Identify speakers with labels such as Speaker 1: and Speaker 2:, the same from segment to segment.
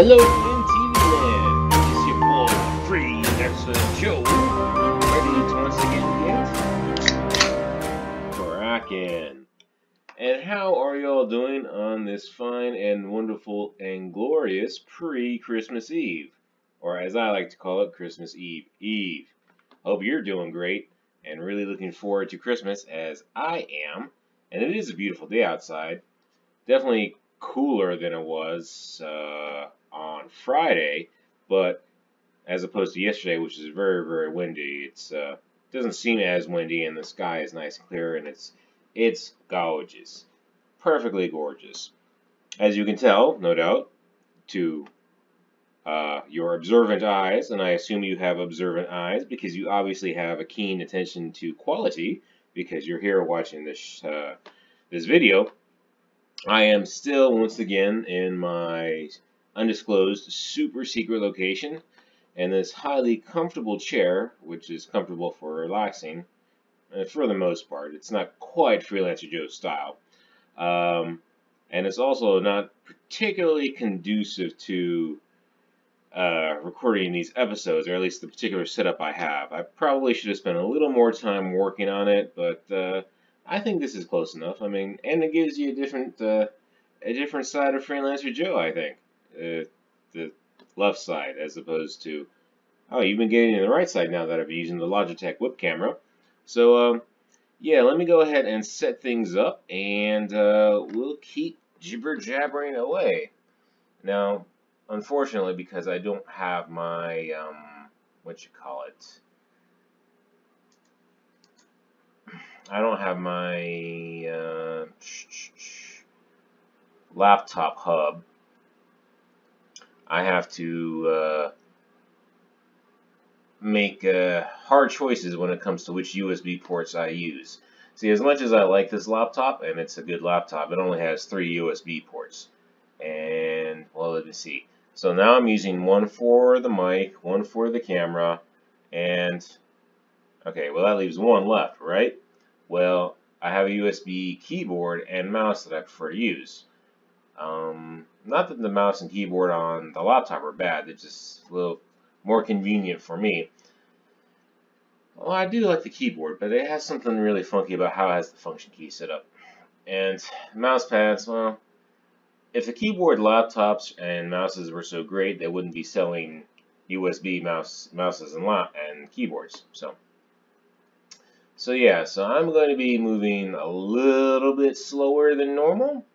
Speaker 1: Hello, TV land. It's your boy Freelancer Joe. Ready to once again get rockin'. And how are y'all doing on this fine and wonderful and glorious pre-Christmas Eve, or as I like to call it, Christmas Eve Eve? Hope you're doing great and really looking forward to Christmas as I am. And it is a beautiful day outside. Definitely cooler than it was on Friday, but as opposed to yesterday, which is very, very windy. It's doesn't seem as windy, and the sky is nice and clear, and it's gorgeous, perfectly gorgeous, as you can tell, no doubt, to your observant eyes, and I assume you have observant eyes because you obviously have a keen attention to quality because you're here watching this this video. I am still, once again, in my undisclosed super secret location, and this highly comfortable chair, which is comfortable for relaxing, for the most part. It's not quite Freelancer Joe style. And it's also not particularly conducive to recording these episodes, or at least the particular setup I have. I probably should have spent a little more time working on it, but I think this is close enough. I mean, and it gives you a different side of Freelancer Joe, I think. The left side, as opposed to, oh, you've been getting the right side now that I've been using the Logitech whip camera. So, yeah, let me go ahead and set things up, and we'll keep jibber-jabbering away. Now, unfortunately, because I don't have my, I don't have my laptop hub. I have to make hard choices when it comes to which USB ports I use. See, as much as I like this laptop, and it's a good laptop, it only has 3 USB ports. And, well, let me see. So now I'm using one for the mic, one for the camera, and, okay, well, that leaves one left, right? Well, I have a USB keyboard and mouse that I prefer to use. Not that the mouse and keyboard on the laptop are bad, they're just a little more convenient for me. Well, I do like the keyboard, but it has something really funky about how it has the function key set up. And mouse pads, well, if the keyboard laptops and mouses were so great, they wouldn't be selling USB mouses and keyboards. So yeah, so I'm going to be moving a little bit slower than normal,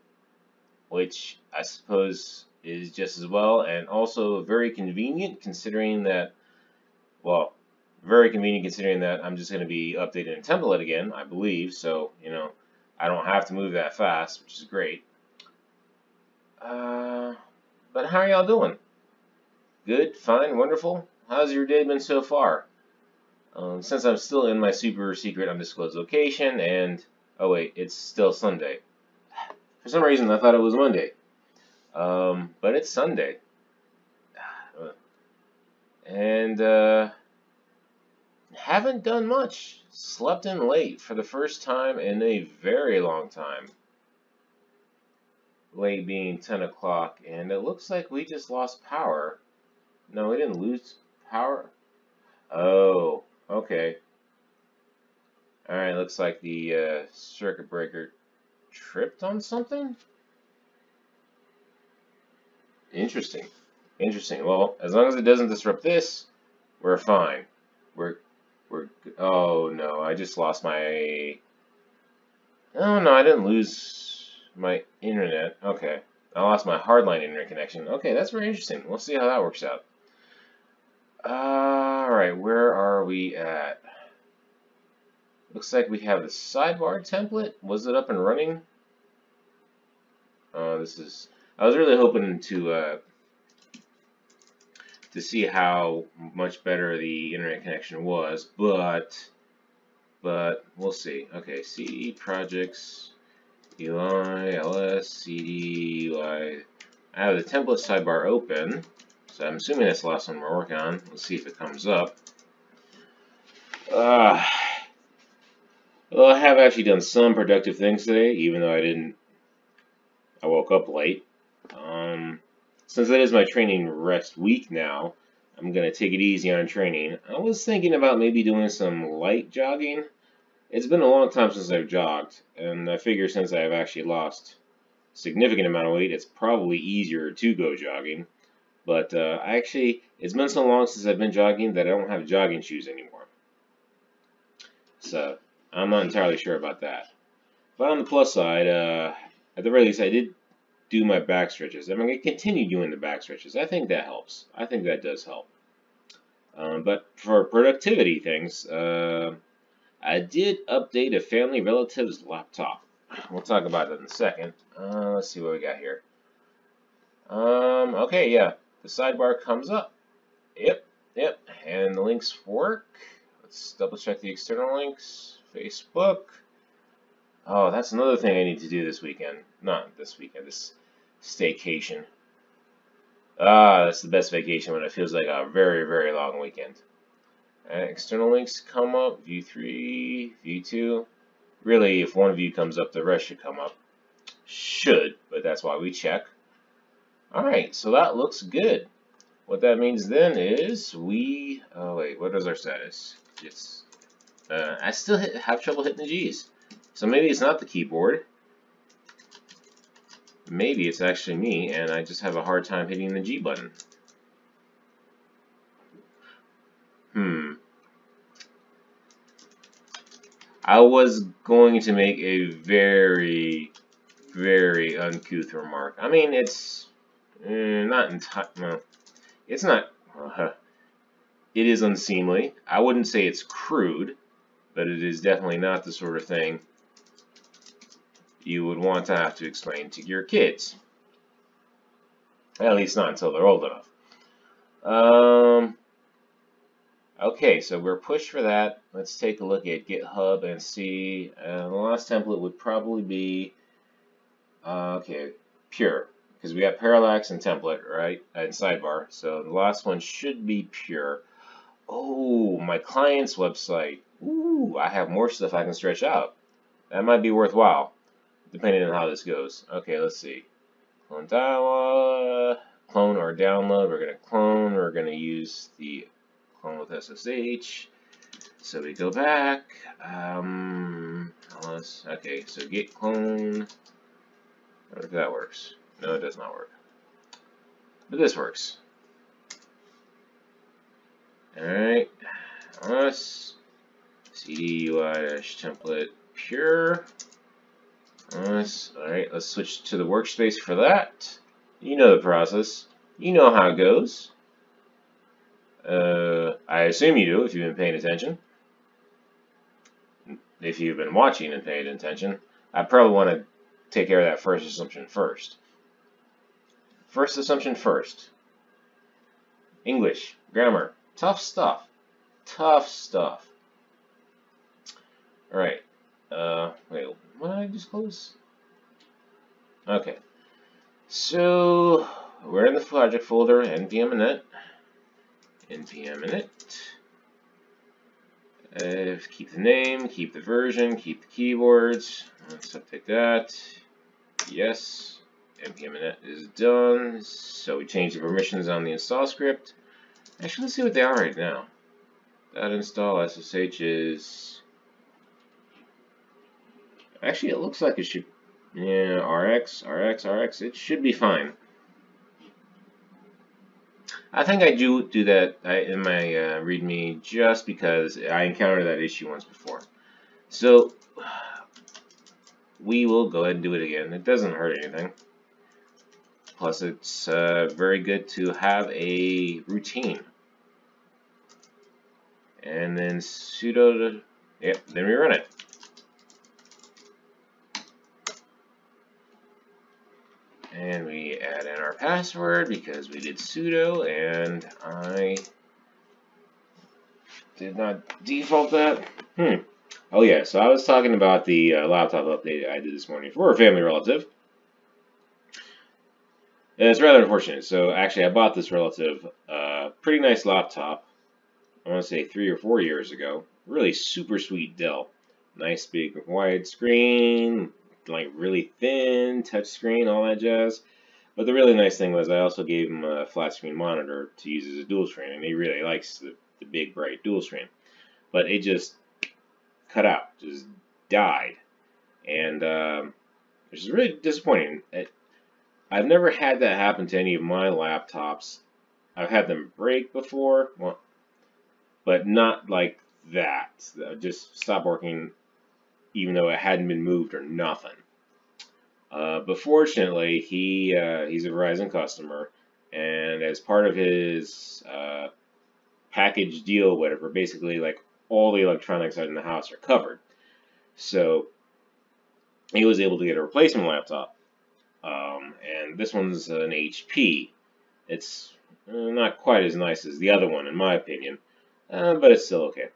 Speaker 1: which I suppose is just as well, and also very convenient considering that, well, very convenient considering that I'm just going to be updating a template again, I believe, so, you know, I don't have to move that fast, which is great. But how are y'all doing? Good? Fine? Wonderful? How's your day been so far? Since I'm still in my super secret undisclosed location, and, oh wait, it's still Sunday. For some reason, I thought it was Monday. But it's Sunday. And, haven't done much. Slept in late for the first time in a very long time. Late being 10 o'clock, and it looks like we just lost power. No, we didn't lose power. Oh, okay. Alright, looks like the circuit breaker tripped on something? Interesting. Interesting. Well, as long as it doesn't disrupt this, we're fine. Oh no, I just lost my... Oh no, I didn't lose my internet. Okay. I lost my hardline internet connection. Okay, that's very interesting. We'll see how that works out. Alright, where are we at? Looks like we have the sidebar template. Was it up and running? This is... I was really hoping to see how much better the internet connection was, but we'll see. Okay, CD projects, Eli, ls, cd, UI. I have the template sidebar open, so I'm assuming that's the last one we're working on. Let's see if it comes up. Well, I have actually done some productive things today, even though I woke up late. since it is my training rest week now, I'm going to take it easy on training. I was thinking about maybe doing some light jogging. It's been a long time since I've jogged, and I figure since I've actually lost a significant amount of weight, it's probably easier to go jogging. But it's been so long since I've been jogging that I don't have jogging shoes anymore. So I'm not entirely sure about that. But on the plus side, at the very least, I did do my back stretches. I'm going to continue doing the back stretches. I think that helps. I think that does help. But for productivity things, I did update a family relative's laptop. We'll talk about that in a second. Let's see what we got here. Okay, yeah. The sidebar comes up. Yep. And the links work. Let's double check the external links. Facebook. Oh, that's another thing I need to do this weekend. Not this weekend, this staycation. That's the best vacation when it feels like a very, very long weekend. External links come up. View 3, View 2. Really, if one view comes up, the rest should come up. Should, but that's why we check. Alright, so that looks good. What that means then is oh wait, what is our status? I still have trouble hitting the G's. So maybe it's not the keyboard. Maybe it's actually me, and I just have a hard time hitting the G button. I was going to make a very, very uncouth remark. I mean, it's not entirely. Well, it's not. It is unseemly. I wouldn't say it's crude, but it is definitely not the sort of thing you would want to have to explain to your kids. At least not until they're old enough. Okay, so we're pushed for that. Let's take a look at GitHub and see. The last template would probably be pure, because we got parallax and template, right, and sidebar. So the last one should be pure. Oh, my client's website. Ooh, I have more stuff I can stretch out. That might be worthwhile, depending on how this goes. Okay, let's see. Clone dialog, clone or download. We're going to clone. We're going to use the clone with SSH. So we go back. Okay, so git clone. I wonder if that works. No, it does not work. But this works. Alright. Us. cd UI-template pure. Us. Alright, let's switch to the workspace for that. You know the process. You know how it goes. I assume you do if you've been paying attention. If you've been watching and paying attention, I probably want to take care of that first assumption first. First assumption first. English, grammar, tough stuff. Tough stuff. Alright. Wait, what did I just close? Okay. So, we're in the project folder, npm init. npm init. Keep the name, keep the version, keep the keywords. Let's update that. Yes. npm init is done. So we change the permissions on the install script. Actually, let's see what they are right now. That install SSH is. Actually, it looks like it should. Yeah, RX. It should be fine. I think I do that in my README just because I encountered that issue once before. So we will go ahead and do it again. It doesn't hurt anything. Plus, it's very good to have a routine. And then sudo yep, then we run it. And we add in our password because we did sudo and I did not default that. Oh yeah, so I was talking about the laptop update I did this morning for a family relative. And it's rather unfortunate. So actually I bought this relative pretty nice laptop, I want to say 3 or 4 years ago. Really super sweet Dell. Nice big wide screen, like really thin touch screen, all that jazz. But the really nice thing was I also gave him a flat screen monitor to use as a dual screen, and he really likes the big bright dual screen. But it just cut out, just died, and which is really disappointing. I've never had that happen to any of my laptops. I've had them break before, well, but not like that. Just stopped working, even though it hadn't been moved or nothing. But fortunately, he's a Verizon customer, and as part of his package deal, whatever, basically like all the electronics in the house are covered. So he was able to get a replacement laptop, and this one's an HP. It's not quite as nice as the other one, in my opinion, but it's still okay.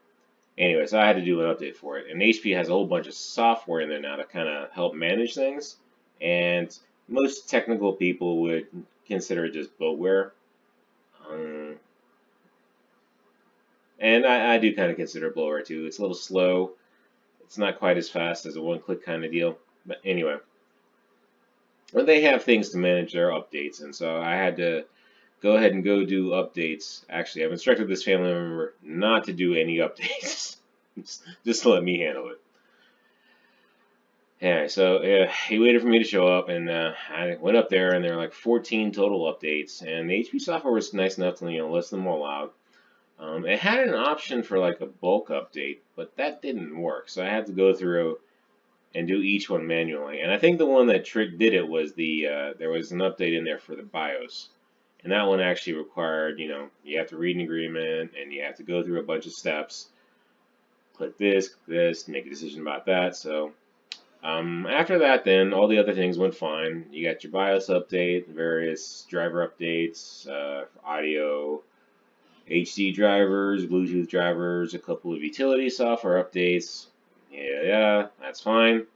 Speaker 1: Anyway, so I had to do an update for it, and HP has a whole bunch of software in there now to kind of help manage things, and most technical people would consider it just bloatware. Um, and I do kind of consider it bloatware too. It's a little slow. It's not quite as fast as a one-click kind of deal. But anyway, but they have things to manage their updates, and so I had to go ahead and go do updates. Actually, I've instructed this family member not to do any updates. just to let me handle it. Yeah, so he waited for me to show up, and I went up there, and there were like 14 total updates, and the HP software was nice enough to list them all out. It had an option for like a bulk update, but that didn't work, so I had to go through and do each one manually. And I think the one that did it was there was an update in there for the BIOS, and that one actually required, you have to read an agreement, and you have to go through a bunch of steps. Click this, make a decision about that. So after that, then all the other things went fine. You got your BIOS update, various driver updates, audio, HD drivers, Bluetooth drivers, a couple of utility software updates. Yeah, that's fine.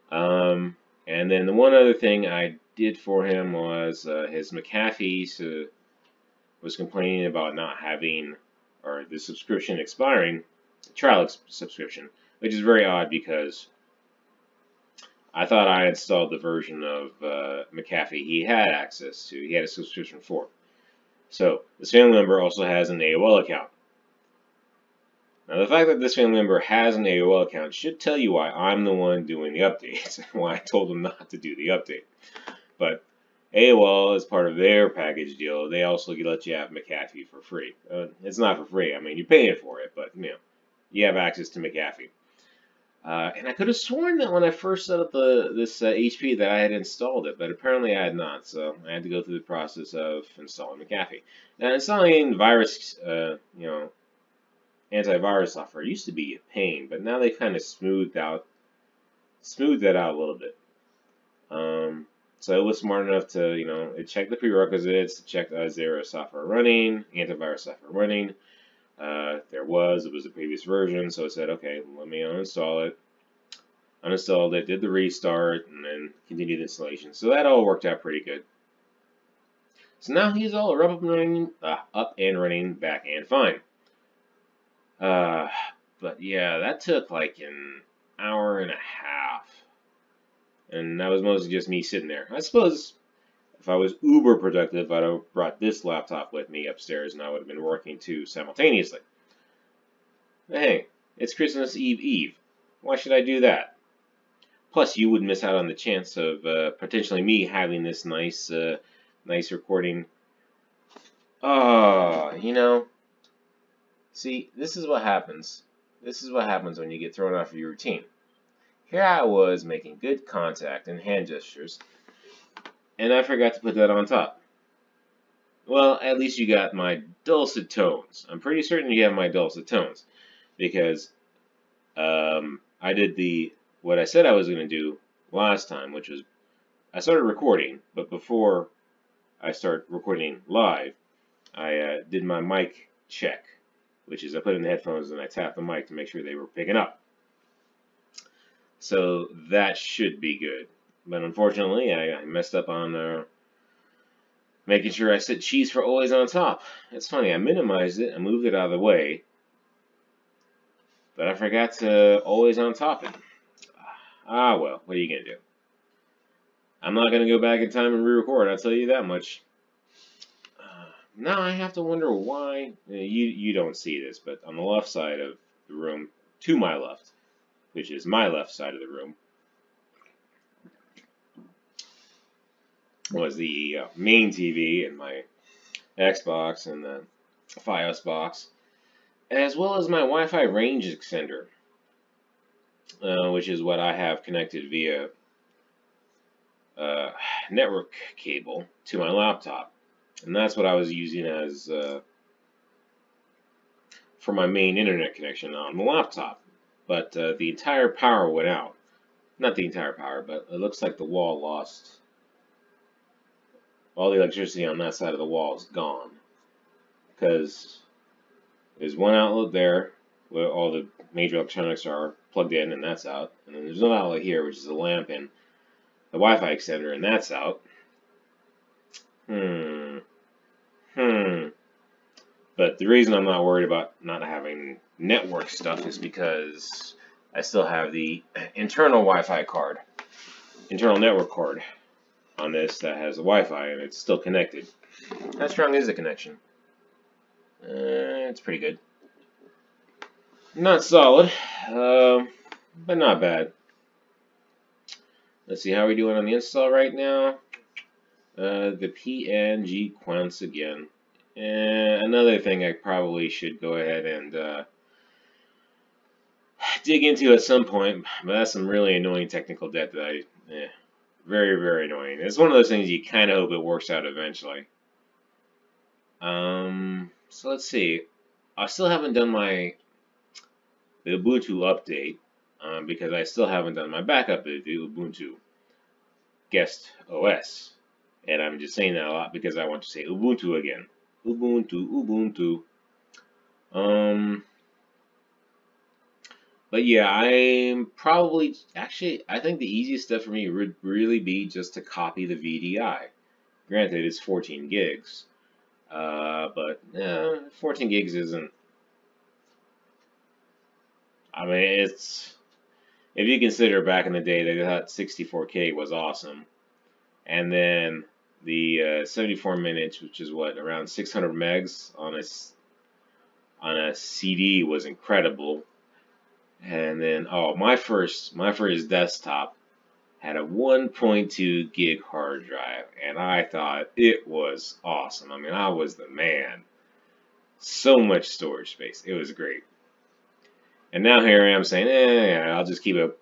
Speaker 1: And then the one other thing I did for him was his McAfee was complaining about not having, or the subscription expiring, trial subscription, which is very odd because I thought I installed the version of McAfee he had access to. He had a subscription for. So this family member also has an AOL account. Now the fact that this family member has an AOL account should tell you why I'm the one doing the updates, why I told him not to do the update. But AOL, as part of their package deal, they also let you have McAfee for free. It's not for free. I mean, you're paying for it, but you have access to McAfee. And I could have sworn that when I first set up this HP that I had installed it, but apparently I had not. So I had to go through the process of installing McAfee. Now installing antivirus software used to be a pain, but now they've kind of smoothed that out a little bit. So it was smart enough to, it checked the prerequisites, it checked is there a software running, antivirus software running. It was the previous version, so it said, okay, let me uninstall it. Uninstalled it, did the restart, and then continued the installation. So that all worked out pretty good. So now he's all up and running, back and fine. But yeah, that took like an hour and a half. And that was mostly just me sitting there. I suppose if I was uber productive, I'd have brought this laptop with me upstairs and I would have been working too simultaneously. But hey, it's Christmas Eve. Why should I do that? Plus, you would miss out on the chance of potentially me having this nice recording. See, this is what happens. This is what happens when you get thrown off of your routine. Here I was making good contact and hand gestures, and I forgot to put that on top. Well, at least you got my dulcet tones. I'm pretty certain you have my dulcet tones, because I did what I said I was going to do last time, which was I started recording, but before I start recording live, I did my mic check, which is I put in the headphones and I tapped the mic to make sure they were picking up. So that should be good. But unfortunately, I messed up on making sure I set cheese for always on top. It's funny, I minimized it, I moved it out of the way, but I forgot to always on top it. Ah well, what are you going to do? I'm not going to go back in time and re-record, I'll tell you that much. Now I have to wonder why. You don't see this, but on the left side of the room, to my left, which is my left side of the room, was the main TV and my Xbox and the Fios box, as well as my Wi-Fi range extender, which is what I have connected via network cable to my laptop. And that's what I was using as for my main internet connection on the laptop. But the entire power went out. Not the entire power, but it looks like the wall lost. All the electricity on that side of the wall is gone. Because there's one outlet there where all the major electronics are plugged in, and that's out. And then there's another outlet here, which is the lamp and the Wi-Fi extender, and that's out. But the reason I'm not worried about not having network stuff is because I still have the internal Wi-Fi card, internal network card on this that has the Wi-Fi, and it's still connected. How strong is the connection? It's pretty good. Not solid, but not bad. Let's see how we're doing on the install right now. The PNG once again. And another thing I probably should go ahead and dig into at some point, but that's some really annoying technical debt that very, very annoying. It's one of those things you kind of hope it works out eventually. So let's see. I still haven't done the Ubuntu update because I still haven't done my backup of the Ubuntu guest OS. And I'm just saying that a lot because I want to say Ubuntu again. Ubuntu. But yeah, I'm probably, actually, I think the easiest step for me would really be just to copy the VDI. Granted, it's 14 gigs. But 14 gigs isn't, I mean, it's, if you consider back in the day they thought 64K was awesome. And then the 74 minutes, which is what, around 600 megs on a CD was incredible. And then, oh, my first desktop had a 1.2 gig hard drive, and I thought it was awesome. I mean, I was the man. So much storage space. It was great. And now here I am saying, yeah, I'll just keep an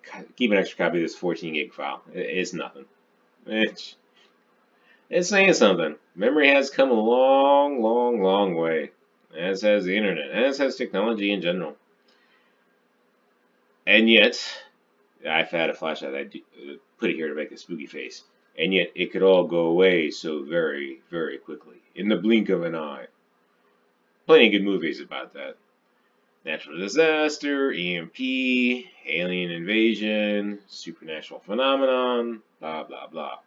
Speaker 1: extra copy of this 14 gig file. It's nothing. It's saying something. Memory has come a long, long, long way, as has the internet, as has technology in general. And yet, I've had a flashlight. I put it here to make a spooky face. And yet, it could all go away so very, very quickly, in the blink of an eye. Plenty of good movies about that. Natural disaster, EMP, alien invasion, supernatural phenomenon, blah, blah, blah.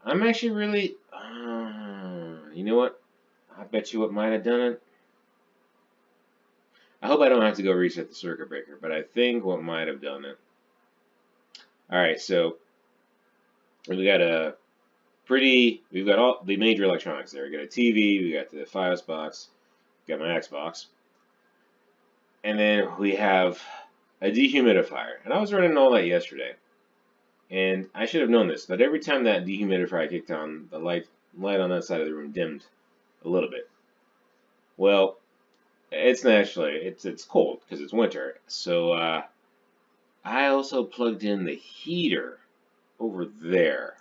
Speaker 1: I'm actually really, you know what? I bet you what might have done it. I hope I don't have to go reset the circuit breaker, but I think what might have done it. Alright, so we got we've got all the major electronics there. We got a TV, we got the Fios box, we got my Xbox, and then we have a dehumidifier. And I was running all that yesterday, and I should have known this, but every time that dehumidifier kicked on, the light on that side of the room dimmed a little bit. Well, it's naturally, it's cold because it's winter. So I also plugged in the heater over there.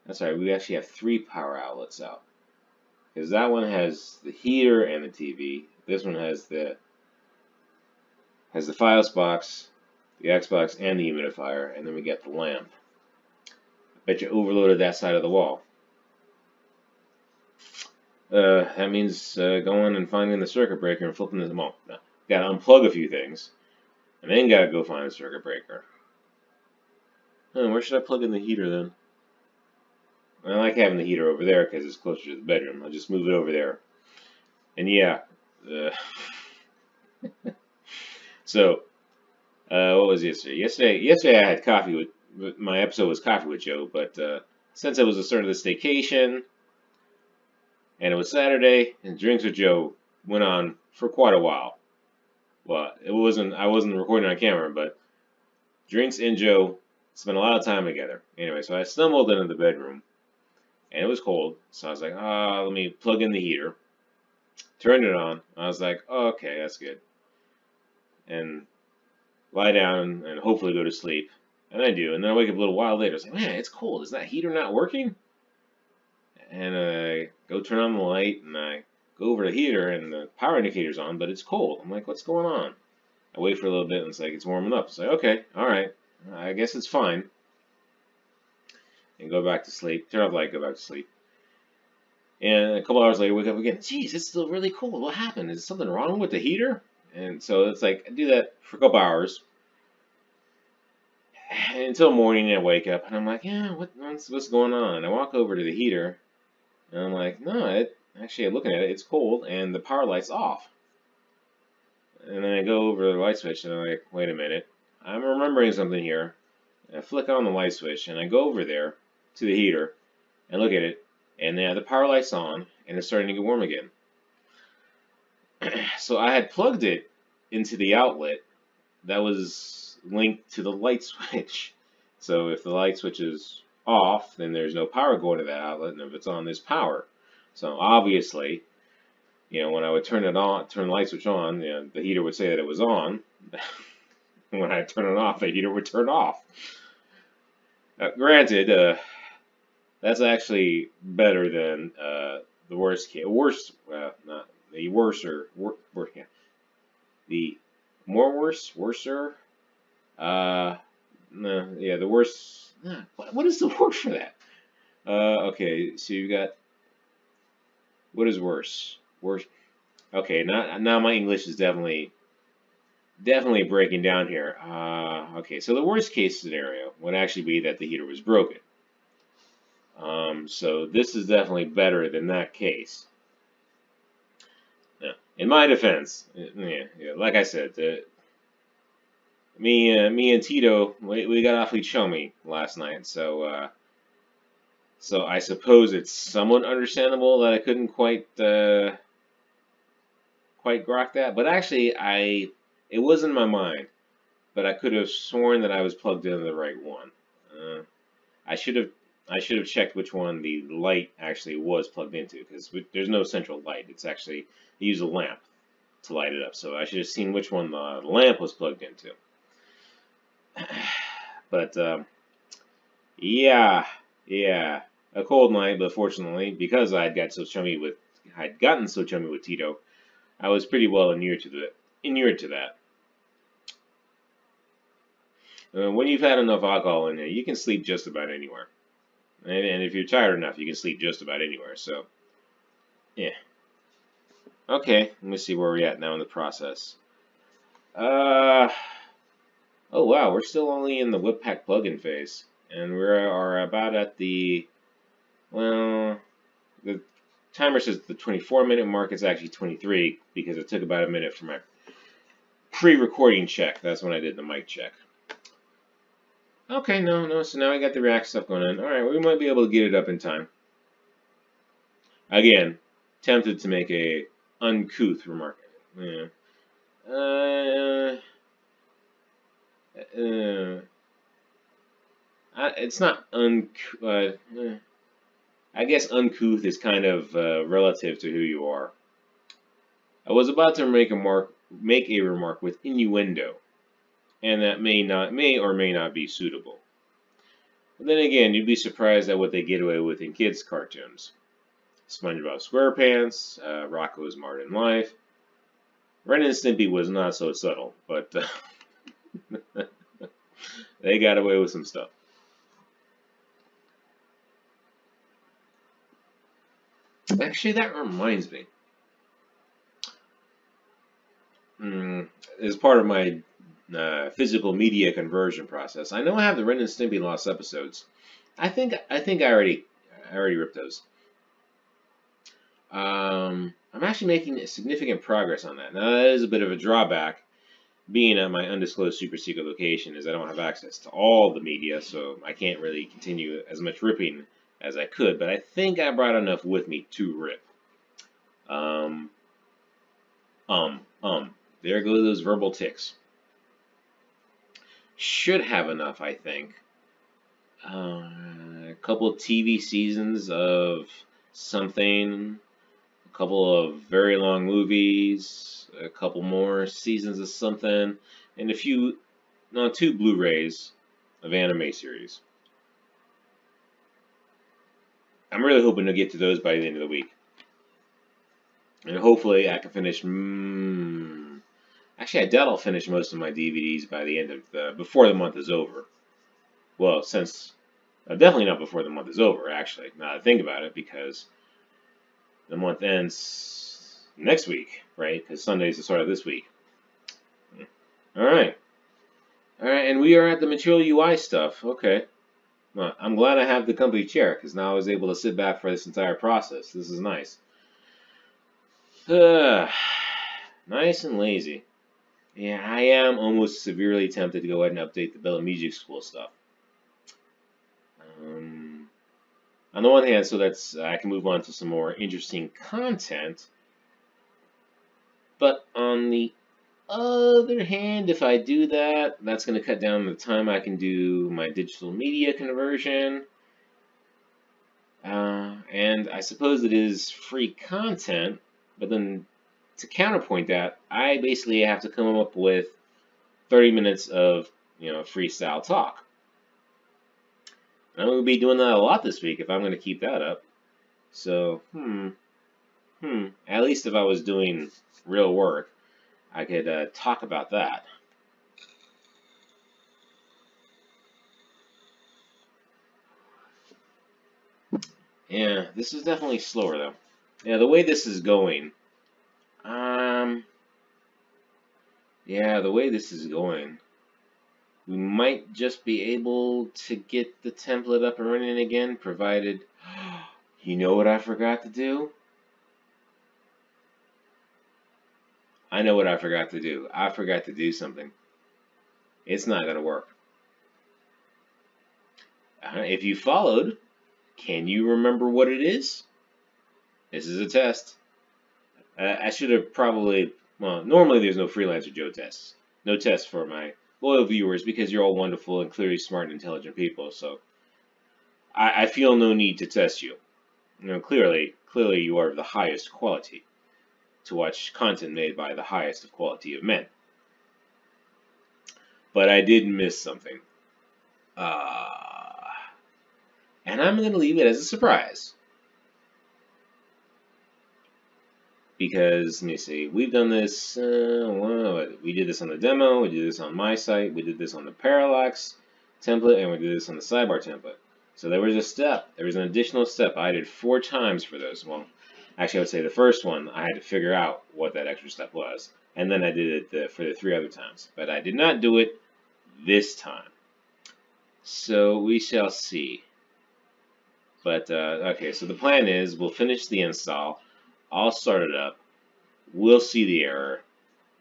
Speaker 1: That's right, we actually have 3 power outlets out. Because that one has the heater and the TV. This one has the Fios box, the Xbox, and the humidifier, and then we got the lamp. I bet you overloaded that side of the wall. That means going and finding the circuit breaker and flipping them off. Now, got to unplug a few things, and then got to go find the circuit breaker. Where should I plug in the heater then? I like having the heater over there because it's closer to the bedroom. I'll just move it over there. And yeah, so what was yesterday? Yesterday I had coffee with my episode was Coffee with Joe, but since it was the start of the staycation and it was Saturday, and Drinks with Joe went on for quite a while. Well, I wasn't recording on camera, but Drinks and Joe spent a lot of time together. Anyway, so I stumbled into the bedroom, and it was cold, so I was like, let me plug in the heater. Turned it on. I was like, oh, okay, that's good. And lie down and hopefully go to sleep. And I do. And then I wake up a little while later. It's like, man, it's cold. Is that heater not working? And I go turn on the light, and I go over to the heater, and the power indicator's on, but it's cold. I'm like, what's going on? I wait for a little bit, and it's like, it's warming up. It's like, okay, all right. I guess it's fine. And go back to sleep. Turn off the light, go back to sleep. And a couple hours later, wake up again. Geez, it's still really cold. What happened? Is something wrong with the heater? And so it's like, I do that for a couple hours. Until morning, I wake up, and I'm like, yeah, what's going on? I walk over to the heater, and I'm like, no, actually, I'm looking at it, it's cold, and the power light's off. And then I go over to the light switch, and I'm like, wait a minute. I'm remembering something here. And I flick on the light switch, and I go over there to the heater and look at it. And then the power light's on, and it's starting to get warm again. So I had plugged it into the outlet that was linked to the light switch. So if the light switch is off, then there's no power going to that outlet, and if it's on, there's power. So obviously, when I would turn the light switch on, the heater would say that it was on. When I turn it off, the heater would turn off. Granted, that's actually better than the worst case. Not the worser. Yeah. The worser. No, yeah, the worst. What is the word for that? Okay, so you got. What is worse? Worse. Okay, now my English is definitely breaking down here. Okay, so the worst case scenario would actually be that the heater was broken. So this is definitely better than that case. Now, in my defense, like I said, me and Tito, we got awfully chummy last night, so I suppose it's somewhat understandable that I couldn't quite grok that. But actually, it was in my mind, but I could have sworn that I was plugged into the right one. I should have checked which one the light actually was plugged into, because there's no central light. It's actually, they use a lamp to light it up. So I should have seen which one the lamp was plugged into. But yeah, a cold night. But fortunately, because I'd gotten so chummy with Tito, I was pretty well inured to that. When you've had enough alcohol in there, you can sleep just about anywhere. And if you're tired enough, you can sleep just about anywhere. So, yeah. Okay, let me see where we're at now in the process. Oh wow, we're still only in the whip pack plugin phase. And we are about at the timer says the 24-minute mark. It's actually 23 because it took about a minute for my pre-recording check. That's when I did the mic check. Okay, no, so now I got the React stuff going on. Alright, we might be able to get it up in time. Again, tempted to make a uncouth remark. Yeah. It's not uncouth. I guess uncouth is kind of relative to who you are. I was about to make a remark with innuendo, and that may or may not be suitable. But then again, you'd be surprised at what they get away with in kids' cartoons. SpongeBob SquarePants, Rocko's Modern Life. Ren and Stimpy was not so subtle, but they got away with some stuff. Actually, that reminds me. As part of my physical media conversion process, I know I have the Ren and Stimpy lost episodes. I think I already ripped those. I'm actually making significant progress on that. Now that is a bit of a drawback being at my undisclosed super secret location is I don't have access to all the media, so I can't really continue as much ripping as I could, but I think I brought enough with me to rip. Um, um, um. There go those verbal ticks. Should have enough, I think. A couple of TV seasons of something, a couple of very long movies, a couple more seasons of something, and two Blu-rays of anime series. I'm really hoping to get to those by the end of the week. And hopefully I can finish. Actually, I doubt I'll finish most of my DVDs by the end of before the month is over. Well, since definitely not before the month is over. Actually, now that I think about it, because the month ends next week, right? Because Sunday's the start of this week. All right, and we are at the material UI stuff. Okay, well, I'm glad I have the company chair because now I was able to sit back for this entire process. This is nice. Nice and lazy. Yeah, I am almost severely tempted to go ahead and update the Bella Music School stuff. On the one hand, so that's I can move on to some more interesting content. But on the other hand, if I do that, that's going to cut down the time I can do my digital media conversion. And I suppose it is free content, but then to counterpoint that, I basically have to come up with 30 minutes of freestyle talk. I'm going to be doing that a lot this week if I'm going to keep that up. So, at least if I was doing real work, I could talk about that. Yeah, this is definitely slower though. Yeah, the way this is going, we might just be able to get the template up and running again, provided, you know what I forgot to do? I know what I forgot to do. I forgot to do something. It's not going to work. If you followed, can you remember what it is? This is a test. I should have probably, well, normally there's no Freelancer Joe tests. No tests for my loyal viewers because you're all wonderful and clearly smart and intelligent people. So I feel no need to test you. Clearly you are of the highest quality to watch content made by the highest of quality of men. But I did miss something. And I'm going to leave it as a surprise. Because, let me see, we've done this, we did this on the demo, we did this on my site, we did this on the Parallax template, and we did this on the sidebar template. So there was a step, there was an additional step. I did 4 times for this. Well, actually I would say the first one, I had to figure out what that extra step was. And then I did it for the 3 other times. But I did not do it this time. So we shall see. But, okay, so the plan is we'll finish the install. I'll start it up, we'll see the error,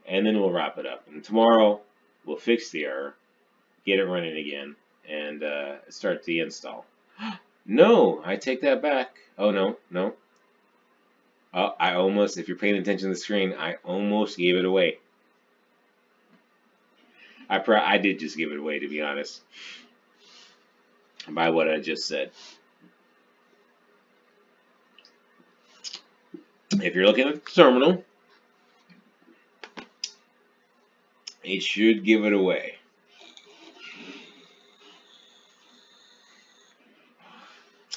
Speaker 1: and then we'll wrap it up. And tomorrow, we'll fix the error, get it running again, and start the install. No, I take that back. Oh, no. I almost, if you're paying attention to the screen, I almost gave it away. I did just give it away, to be honest, by what I just said. If you're looking at the terminal, it should give it away.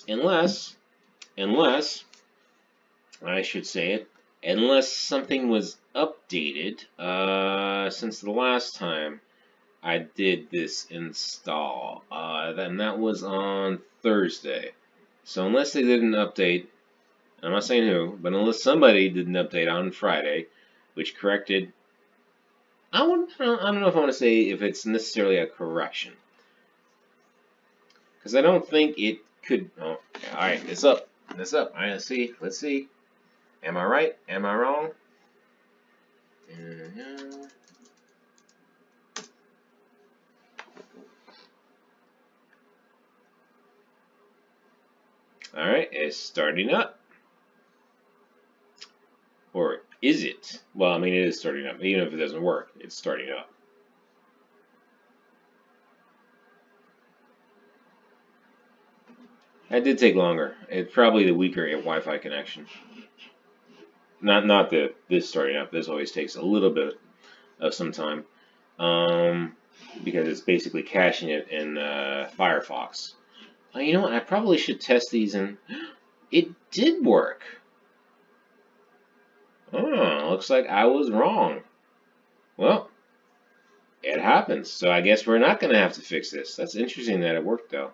Speaker 1: Unless, I should say it, unless something was updated since the last time I did this install. Then that was on Thursday. So unless they did an update, I'm not saying who, but unless somebody did an update on Friday, which corrected, I don't know if I want to say if it's necessarily a correction, because I don't think it could. Oh, all right, it's up. It's up. All right, let's see. Am I right? Am I wrong? Alright, it's starting up. Or is it? Well, I mean, it is starting up. Even if it doesn't work, it's starting up. That did take longer. It's probably the weaker Wi-Fi connection. Not this starting up. This always takes a little bit of some time. Because it's basically caching it in Firefox. You know what? I probably should test these, and it did work. Oh, looks like I was wrong. Well, it happens. So I guess we're not going to have to fix this. That's interesting that it worked, though.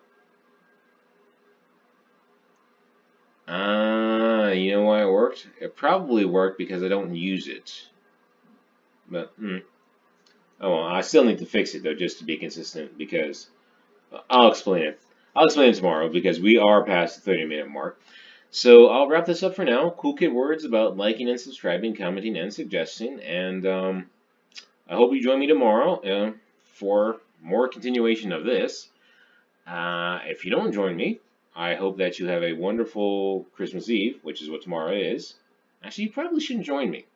Speaker 1: You know why it worked? It probably worked because I don't use it. But, oh well, I still need to fix it, though, just to be consistent, because I'll explain it. I'll explain it tomorrow, because we are past the 30-minute mark. So I'll wrap this up for now. Cool kid words about liking and subscribing, commenting, and suggesting. And I hope you join me tomorrow for more continuation of this. If you don't join me, I hope that you have a wonderful Christmas Eve, which is what tomorrow is. Actually, you probably shouldn't join me.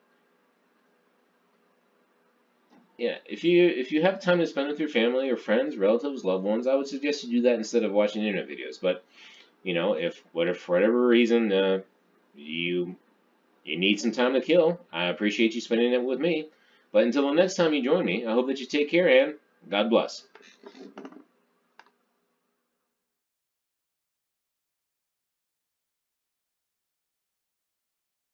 Speaker 1: Yeah, if you have time to spend with your family or friends, relatives, loved ones, I would suggest you do that instead of watching internet videos. But you know, if for whatever reason you need some time to kill, I appreciate you spending it with me. But until the next time you join me, I hope that you take care and God bless.